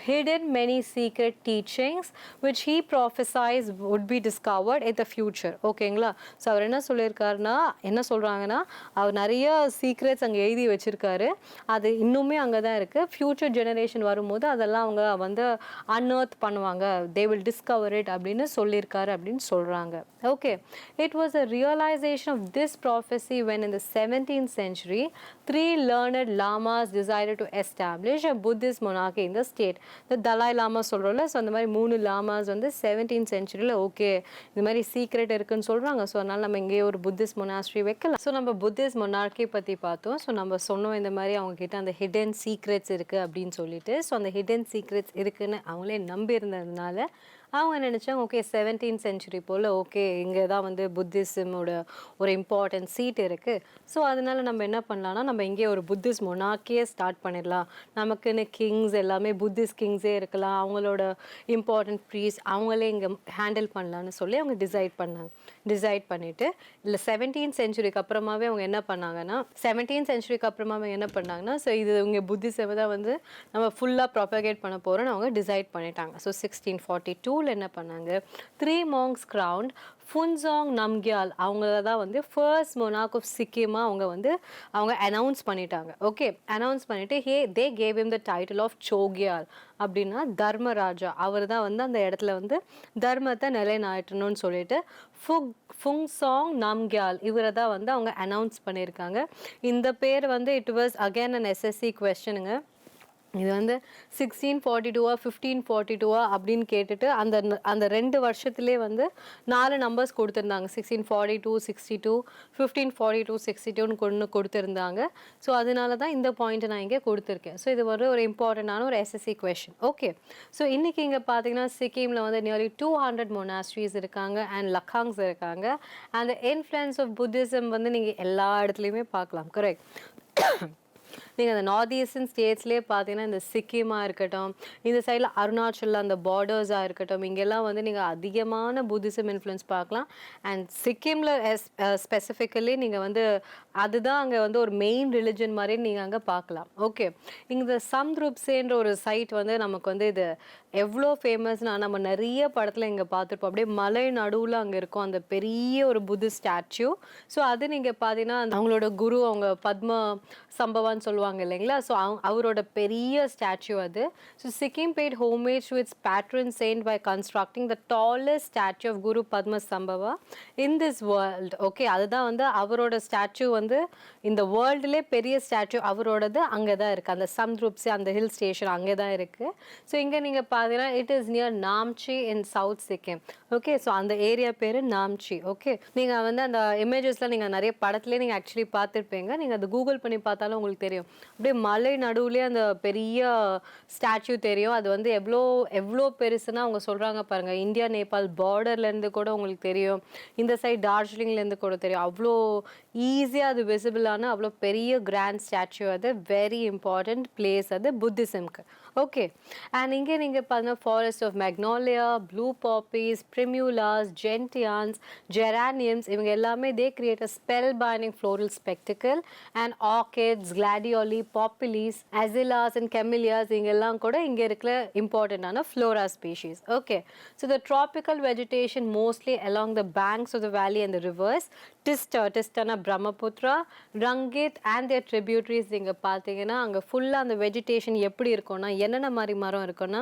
hidden many secret teachings which he prophesies would be discovered in the future. ஓகேங்களா? ஸோ அவர் என்ன சொல்லியிருக்காருன்னா, என்ன சொல்கிறாங்கன்னா, அவர் நிறைய சீக்ரெட்ஸ் அங்கே எழுதி வச்சிருக்காரு. அது இன்னுமே அங்கே தான் இருக்குது. ஃப்யூச்சர் ஜெனரேஷன் வரும்போது அதெல்லாம் அவங்க வந்து அன்அர்த் பண்ணுவாங்க, தே வில் டிஸ்கவர் இட் அப்படின்னு சொல்லியிருக்காரு அப்படின்னு சொல்கிறாங்க. Okay, it was a realisation of this prophecy when in the 17th century 3 learned lamas decided to establish a Buddhist monarchy in the state. The Dalai Lama சொல்கிறோம்ல, ஸோ அந்த மாதிரி 3 லாமாஸ் வந்து 17th centuryல ஓகே இந்த மாதிரி சீக்ரெட் இருக்குன்னு சொல்கிறாங்க. ஸோ அதனால் நம்ம இங்கே ஒரு புத்திஸ்ட் மொனாஸ்ட்ரி வைக்கலாம். ஸோ நம்ம புத்திஸ்ட் மொனார்க்கி பற்றி பார்த்தோம். ஸோ நம்ம சொன்னோம் இந்த மாதிரி அவங்கக்கிட்ட அந்த ஹிடன் சீக்ரெட்ஸ் இருக்குது அப்படின்னு சொல்லிட்டு. ஸோ அந்த ஹிடன் சீக்ரெட்ஸ் இருக்குன்னு அவங்களே நம்பி இருந்ததுனால அவங்க நினச்சாங்க ஓகே 17th century போல் ஓகே இங்கே தான் வந்து புத்திசமோட ஒரு இம்பார்ட்டன்ட் சீட் இருக்குது. ஸோ அதனால நம்ம என்ன பண்ணலாம்னா, நம்ம இங்கே ஒரு புத்திஸ்ட் மொனார்க்கியே ஸ்டார்ட் பண்ணிடலாம். நமக்குன்னு கிங்ஸ் எல்லாமே புத்திஸ்ட் கிங்ஸே இருக்கலாம், அவங்களோட இம்பார்ட்டன்ட் ப்ரீஸ் அவங்களே இங்கே ஹேண்டில் பண்ணலான்னு சொல்லி அவங்க டிசைட் பண்ணிவிட்டு இல்லை 17th centuryக்கு அப்புறமாவே அவங்க என்ன பண்ணாங்கன்னா 17th centuryக்கு அப்புறமாவே என்ன பண்ணாங்கன்னா, ஸோ இது இங்கே புத்திசம் தான் வந்து நம்ம ஃபுல்லாக ப்ராபகேட் பண்ண போகிறோன்னு அவங்க டிசைட் பண்ணிட்டாங்க. ஸோ 1642 என்ன பண்ணாங்க, 3 monks crowned ஃபுன்சாங் நம்கியால் அவங்கள தான் வந்து ஃபர்ஸ்ட் மொனார்க் ஆஃப் சிக்கிமா அவங்க அனௌன்ஸ் பண்ணிட்டாங்க. ஓகே, அனௌன்ஸ் பண்ணிவிட்டு they gave him the title of Chogyal, அப்படின்னா தர்மராஜா. அவர் தான் வந்து அந்த இடத்துல வந்து தர்மத்தை நிலைநாட்டணும்னு சொல்லிட்டு ஃபுங்சாங் நம்கியால் இவரை தான் வந்து அவங்க அனௌன்ஸ் பண்ணியிருக்காங்க. இந்த பேர் வந்து it was again an SSC கொஸ்டினுங்க. இது வந்து 1642 1542 அப்படின்னு கேட்டுட்டு அந்த 2 வருஷத்துலேயே வந்து 4 நம்பர்ஸ் கொடுத்துருந்தாங்க. 1642 62 1542 62ன்னு கொண்டு கொடுத்துருந்தாங்க. ஸோ அதனால தான் இந்த பாயிண்ட்டை நான் இங்கே கொடுத்துருக்கேன். ஸோ இது ஒரு இம்பார்ட்டண்டான ஒரு SSC கொஷின். ஓகே, ஸோ இன்றைக்கி இங்கே பார்த்தீங்கன்னா சிக்கிமில் வந்து நியர்லி 200 மொனாஸ்ட்ரிஸ் இருக்காங்க அண்ட் லக்காங்ஸ் இருக்காங்க. And the influence of Buddhism வந்து நீங்கள் எல்லா இடத்துலையுமே பார்க்கலாம். கரெக்ட். நீங்கள் அந்த நார்த் ஈஸ்டர்ன் ஸ்டேட்ஸ்லேயே பார்த்தீங்கன்னா இந்த சிக்கிமாக இருக்கட்டும், இந்த சைடில் அருணாச்சலில் அந்த பார்டர்ஸாக இருக்கட்டும், இங்கெல்லாம் வந்து நீங்கள் அதிகமான புத்திசம் இன்ஃப்ளூயன்ஸ் பார்க்கலாம். அண்ட் சிக்கிமில் ஸ்பெசிஃபிக்கலி நீங்கள் வந்து அதுதான் அங்கே வந்து ஒரு மெயின் ரிலிஜன் மாதிரி நீங்கள் அங்கே பார்க்கலாம். ஓகே, இந்த சம்த்ருப்சேன்ற ஒரு சைட் வந்து நமக்கு வந்து இது எவ்வளோ ஃபேமஸ்னா நம்ம நிறைய படத்தில் இங்கே பார்த்துருப்போம். அப்படியே மலை நடுவில் அங்கே இருக்கும் அந்த பெரிய ஒரு புத்திஸ்ட் ஸ்டாச்சு. ஸோ அது நீங்கள் பார்த்தீங்கன்னா அவங்களோட குரு அவங்க பத்ம சம்பவான்னு சொல்லுவாங்க இல்லைங்களா. ஸோ அவரோட பெரிய ஸ்டாச்சு அது. So Sikkim paid homage to its patron saint by constructing the tallest statue of Guru Padma Sambhava in this world. Okay, அதுதான் வந்து அவரோட ஸ்டாச்சு வந்து இந்த வேர்ல்டுலே பெரிய ஸ்டாச்சு அவரோடது அங்கே தான் இருக்குது. அந்த சம்த்ருப்ஸே அந்த ஹில் ஸ்டேஷன் அங்கே தான் இருக்குது. ஸோ இங்கே நீங்கள் பார்த்தீங்கன்னா it is near Namchi in South Sikkim. Okay, so அந்த ஏரியா பேர் நாம்ச்சி. ஓகே, நீங்கள் வந்து அந்த இமேஜஸ்லாம் நீங்கள் நிறைய படத்துலேயே நீங்கள் ஆக்சுவலி பார்த்துருப்பீங்க. நீங்கள் அது கூகுள் பண்ணி பார்த்தாலும் உங்களுக்கு தெரியும். அப்படியே மலை நடுவுலேயே அந்த பெரிய ஸ்டாச்சு தெரியும். அது வந்து எவ்வளோ பெருசுன்னா அவங்க சொல்கிறாங்க பாருங்கள், இந்தியா நேபாள் பார்டர்லேருந்து கூட உங்களுக்கு தெரியும், இந்த சைட் டார்ஜிலிங்லேருந்து கூட தெரியும். அவ்வளோ ஈஸியாக அது விசிபிளான அவ்வளோ பெரிய கிராண்ட் ஸ்டாச்சு. அது வெரி இம்பார்ட்டண்ட் பிளேஸ் அது புத்திசம்க்கு. ஓகே. அண்ட் இங்கே நீங்க பார்த்தீங்கன்னா forest of magnolia, blue poppies, primulas, gentians, geraniums இவங்க எல்லாமே they create a spellbinding floral spectacle. And orchids, gladioli, poppies, azaleas and camellias இங்க எல்லாம் கூட இங்க இருக்கிற இம்பார்ட்டண்டான flora species. Okay. So the tropical vegetation mostly along the banks of the valley and the rivers. Teesta Brahmaputra, Rangit and their tributaries இங்கே பார்த்தீங்கன்னா அங்கே ஃபுல்லாக அந்த வெஜிடேஷன் எப்படி இருக்கும்னா என்னென்ன மாதிரி மரம் இருக்குன்னா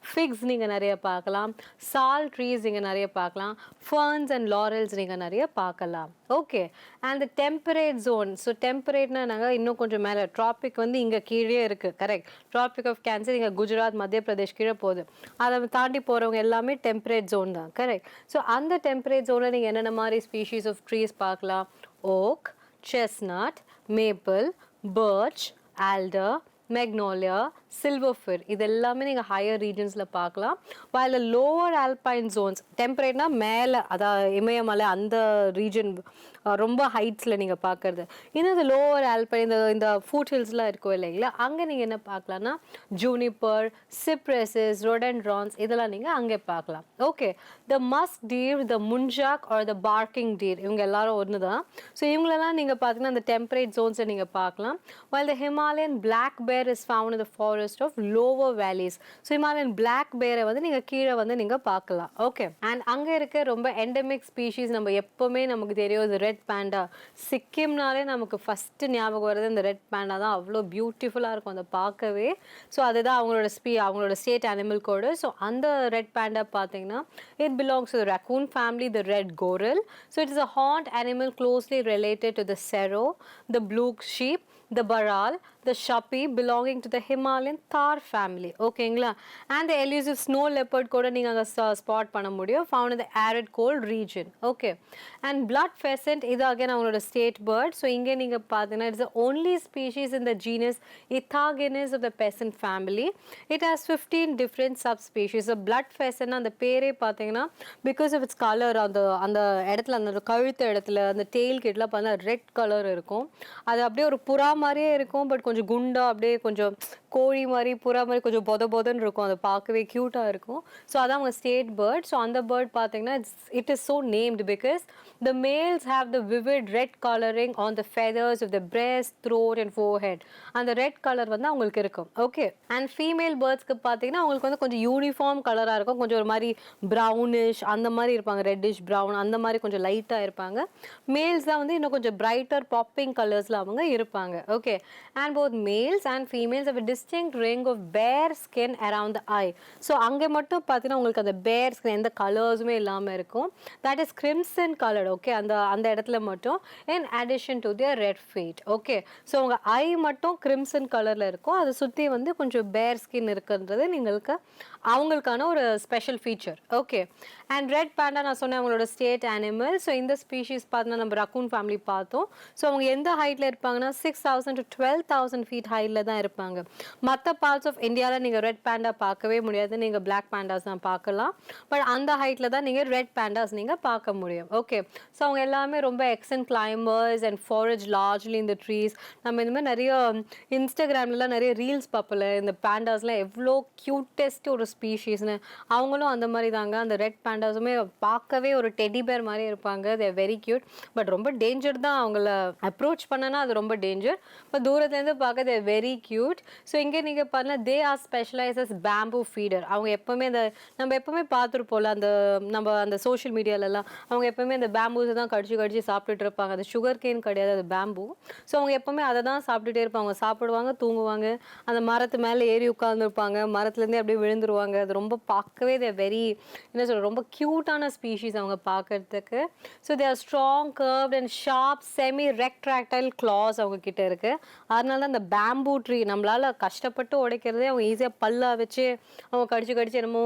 ஃபிக்ஸ் நீங்கள் நிறைய பார்க்கலாம், சால் ட்ரீஸ் இங்கே நிறைய பார்க்கலாம், ஃபர்ன்ஸ் அண்ட் லாரல்ஸ் நீங்கள் நிறைய பார்க்கலாம். Okay. And the temperate zone, so டெம்பரேட்னா நாங்கள் இன்னும் கொஞ்சம் மேலே ட்ராபிக் வந்து இங்கே கீழே இருக்குது. கரெக்ட். ட்ராபிக் ஆஃப் கேன்சர் இங்கே குஜராத், மத்திய பிரதேஷ் கீழே போகுது. அதை தாண்டி போகிறவங்க எல்லாமே டெம்பரேட் ஜோன் தான். கரெக்ட். ஸோ அந்த டெம்பரேட் ஜோனில் நீங்கள் என்னென்ன மாதிரி ஸ்பீஷீஸ் ஆஃப் ட்ரீஸ் பார்க்கலாம்? Okay, chestnut, maple, birch, alder, magnolia, silver fir இது எல்லாமே நீங்கள் ஹையர் ரீஜன்ஸில் பார்க்கலாம். while the lower alpine zones டெம்பரேட்னா மேலே அதாவது இமயமலை அந்த ரீஜன் ரொம்ப ஹைட்ஸில் நீங்கள் பார்க்குறது. இன்னும் இந்த லோவர் ஆல்பைன் இந்த ஃபுட் ஹில்ஸ்லாம் இருக்கும் இல்லைங்களா, அங்கே நீங்கள் என்ன பார்க்கலாம்னா ஜூனிப்பர், சிப்ரஸஸ், ரொடென்ட்ரான்ஸ் இதெல்லாம் நீங்கள் அங்கே பார்க்கலாம். Okay. The musk deer, the muntjac or the barking deer இவங்க எல்லாரும் ஒன்று தான். ஸோ இவங்களெல்லாம் நீங்கள் பார்த்தீங்கன்னா அந்த டெம்பரேட் ஜோன்ஸை நீங்கள் பார்க்கலாம். while the Himalayan black bear is found in the forest of lower valleys. So Himalayan black bear வந்து நீங்கள் கீழே வந்து நீங்கள் பார்க்கலாம். ஓகே. அண்ட் அங்கே இருக்க ரொம்ப எண்டமிக் ஸ்பீஷீஸ் நம்ம எப்போவுமே நமக்கு தெரியும் இது ரெட் பேண்டா. சிக்கிம்னாலே நமக்கு ஃபஸ்ட்டு ஞாபகம் வருது இந்த ரெட் பேண்டா தான். அவ்வளோ பியூட்டிஃபுல்லாக இருக்கும் அதை பார்க்கவே. ஸோ அதுதான் அவங்களோட ஸ்டேட் அனிமல் கோடு. ஸோ அந்த ரெட் பேண்டா பார்த்தீங்கன்னா it belongs to the raccoon family, the red goral. So it is a horned animal closely related to the serow, the blue sheep, the baral, the shapi belonging to the Himalayan Thar family. ஓகேங்களா. and the elusive snow leopard கூட நீங்க அங்க ஸ்பாட் பண்ண முடியும், found in the arid cold region. okay. and blood pheasant இது again அவங்களோட state bird. so இங்க நீங்க பார்த்தீங்கன்னா it's the only species in the genus Ithagenus of the pheasant family. it has 15 different subspecies. so blood pheasant அந்த பேரே பார்த்தீங்கன்னா because of its color அந்த இடத்துல அந்த கழுத்து இடத்துல அந்த டெயில் கிட்டலாம் பார்த்தா ரெட் கலர் இருக்கும். அது அப்படியே ஒரு புறா மாதிரியே இருக்கும், பட் கொஞ்சம் குண்டா அப்படியே கொஞ்சம் கோழி மாதிரி புறா மாதிரி கொஞ்சம் பொதன்னு இருக்கும். அதை பார்க்கவே க்யூட்டாக இருக்கும். ஸோ அதான் அவங்க ஸ்டேட் பேர்ட். ஸோ அந்த பேர்ட் பார்த்தீங்கன்னா it is so named because the males have the vivid red colouring on the feathers of the breast, throat and forehead. அந்த ரெட் கலர் வந்து அவங்களுக்கு இருக்கும். ஓகே. அண்ட் ஃபீமேல் பேர்ட்ஸ்க்கு பார்த்தீங்கன்னா அவங்களுக்கு வந்து கொஞ்சம் யூனிஃபார்ம் கலராக இருக்கும், கொஞ்சம் ஒரு மாதிரி ப்ரௌனிஷ் அந்த மாதிரி இருப்பாங்க, ரெட்டிஷ் ப்ரௌன் அந்த மாதிரி கொஞ்சம் லைட்டாக இருப்பாங்க. மேல்ஸ் தான் வந்து இன்னும் கொஞ்சம் பிரைட்டர் பாப்பிங் கலர்ஸில் அவங்க இருப்பாங்க. okay. and both males and females have a distinct ring of bare skin around the eye. so அங்கே மட்டும் பார்த்தீங்கன்னா உங்களுக்கு அந்த bare skin எந்த கலர்ஸுமே இல்லாமல் இருக்கும். that is crimson colored. okay. அந்த இடத்துல மட்டும் in addition to their red feet. okay. so உங்கள் ஐ மட்டும் crimson கலரில் இருக்கும், அதை சுற்றி வந்து கொஞ்சம் bare skin இருக்குன்றது அவங்களுக்கான ஒரு special feature. Okay. And red பேண்டா நான் சொன்னேன் அவங்களோட ஸ்டேட் அனிமல். ஸோ இந்த ஸ்பீஷீஸ் பார்த்தீங்கன்னா நம்ம ரக்கூன் ஃபேமிலி பார்த்தோம். ஸோ அவங்க எந்த ஹைட்டில் இருப்பாங்கன்னா 6,000 to 12,000 ஃபீட் ஹைட்டில் தான் இருப்பாங்க. மற்ற பார்ட்ஸ் ஆஃப் இந்தியாவில் நீங்கள் ரெட் பேண்டா பார்க்கவே முடியாது, நீங்கள் பிளாக் பேண்டாஸ் தான் பார்க்கலாம். பட் அந்த ஹைட்டில் தான் நீங்கள் ரெட் பேண்டாஸ் நீங்கள் பார்க்க முடியும். ஓகே. ஸோ அவங்க எல்லாமே ரொம்ப எக்ஸலன்ட் கிளைம்பர்ஸ் அண்ட் ஃபாரேஜ் லார்ஜ்லி இந்த ட்ரீஸ். நம்ம இந்த மாதிரி நிறைய இன்ஸ்டாகிராம்லாம் நிறைய ரீல்ஸ் பார்ப்பல, இந்த பேண்டாஸ்லாம் எவ்வளோ க்யூட்டஸ்ட் ஒரு ஸ்பீஷீஸ்னு. அவங்களும் அந்த மாதிரி தாங்க. அந்த ரெட் பேண்டாஸுமே பார்க்கவே ஒரு டெடி பேர் மாதிரி இருப்பாங்க. They are very cute. But ரொம்ப டேஞ்சர் தான், அவங்கள அப்ரோச் பண்ணனா அது ரொம்ப டேஞ்சர். இப்போ தூரத்துலேருந்து பார்க்க they are very cute. So இங்கே நீங்கள் பார்த்தீங்கன்னா they are specialises bamboo feeder. அவங்க எப்போவுமே நம்ம எப்போவுமே பார்த்துருப்போம்ல அந்த சோஷியல் மீடியாலலாம் அவங்க எப்போவுமே அந்த பேம்பூஸை தான் கடிச்சு சாப்பிட்டுட்டு இருப்பாங்க. அது சுகர் கேன் கிடையாது, அது பேம்பூ. ஸோ அவங்க எப்போவுமே அதை தான் சாப்பிட்டுட்டே இருப்பாங்க. அவங்க சாப்பிடுவாங்க, தூங்குவாங்க, அந்த மரத்து மேலே ஏறி உட்காந்துருப்பாங்க, மரத்துலேருந்தே அப்படியே விழுந்துருவாங்க. அது ரொம்ப பார்க்கவே தே வெரி என்ன சொல்ற ரொம்ப க்யூட்டான ஸ்பீஷீஸ் அவங்க பார்க்கறதுக்கு. So they are strong curved and sharp semi retractile claws அவங்க கிட்ட இருக்கு. அதனால தான் அந்த பேம்பூ ட்ரீ நம்மளால கஷ்டப்பட்டு உடைக்கிறதே அவங்க ஈஸியாக பல்லா வச்சு அவங்க கடிச்சு என்னமோ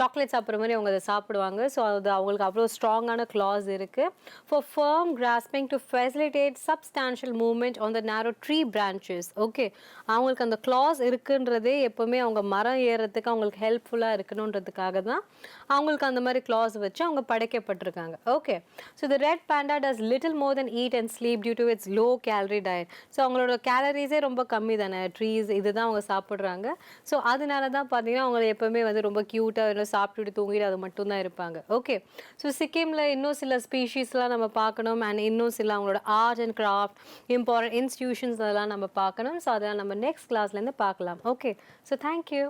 சாக்லேட் சாப்பிட்ற மாதிரி அவங்க அதை சாப்பிடுவாங்க. ஸோ அது அவங்களுக்கு அவ்வளோ ஸ்ட்ராங்கான கிளாஸ் இருக்கு. For firm grasping to facilitate substantial movement on the narrow tree branches. Okay. அவங்களுக்கு அந்த கிளாஸ் இருக்குன்றதே எப்போவுமே அவங்க மரம் ஏறுறதுக்கு அவங்களுக்கு ஹெல்ப்ஃபுல்லாக இருக்கணுன்றதுக்காக தான் அவங்களுக்கு அந்த மாதிரி claws வச்சு அவங்க படைக்கப்பட்டிருக்காங்க. Okay. So the red panda does little more than eat and sleep due to its low calorie diet. So அவங்களோட கேலரிஸே ரொம்ப கம்மி தானே, ட்ரீஸ் இதுதான் அவங்க சாப்பிட்றாங்க. ஸோ அதனால தான் பார்த்தீங்கன்னா அவங்க எப்போவுமே வந்து ரொம்ப க்யூட்டாக இன்னும் சாப்பிட்டுட்டு தூங்கிட்டு அது மட்டும்தான் இருப்பாங்க. ஓகே. ஸோ சிக்கிமில் இன்னும் சில ஸ்பீஷீஸ்லாம் நம்ம பார்க்கணும் அண்ட் இன்னும் சில அவங்களோட art and craft important institutions அதெல்லாம் நம்ம பார்க்கணும். ஸோ அதெல்லாம் நம்ம நெக்ஸ்ட் கிளாஸ்லேருந்து பார்க்கலாம். ஓகே. So thank you.